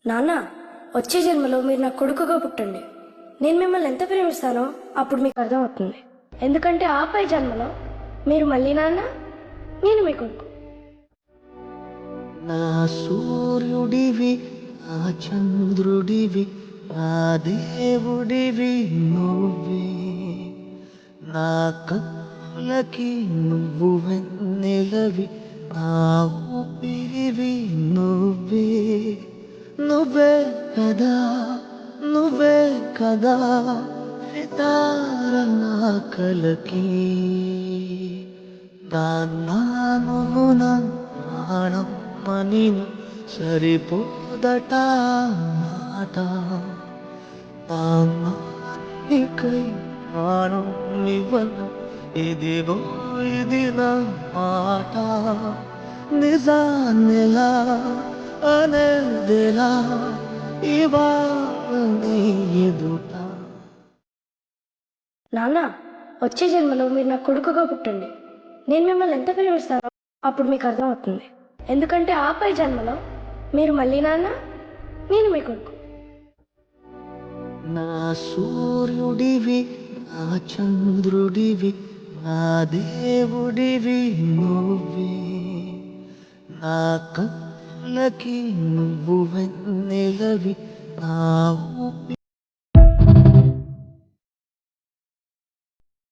నాన్న, వచ్చే జన్మలో మీరు నా కొడుకుగా పుట్టండి. నేను మిమ్మల్ని ఎంత ప్రేమిస్తానో అప్పుడు మీకు అర్థమవుతుంది. ఎందుకంటే ఆపై జన్మలో మీరు మళ్ళీ నాన్న, నేను మీ కొడుకు. నా సూర్యుడివి, నా చంద్రుడివి, నా దేవుడివి నువ్వే. నా కళ్ళకి నువ్వు వెన్నెలవి, నా ఊపిరివి నువ్వే. నువ్వే కదా, నువ్వే కదా సితార నా కలకి. నాను నా ప్రాణమ్మని సరిపోదట మాట. నాకై ప్రాణం ఇవ్వన ఇదిగో ఇది నా మాట. నిజాన్నెలా అనేదిలా ఇవాళ నీ ఎదుట. నాన్న, వచ్చే జన్మలో మీరు నా కొడుకుగా పుట్టండి. నేను మిమ్మల్ని ఎంత ప్రేమిస్తానో అప్పుడు మీకు అర్థమవుతుంది. ఎందుకంటే ఆపై జన్మలో మీరు మళ్ళీ నాన్న, నేను మీ కొడుకు. నా సూర్యుడివి, నా చంద్రుడివి, నా దేవుడివి నువ్వే. నా కళ్ళకి నువ్వు వెన్నెలవి, నా ఊపి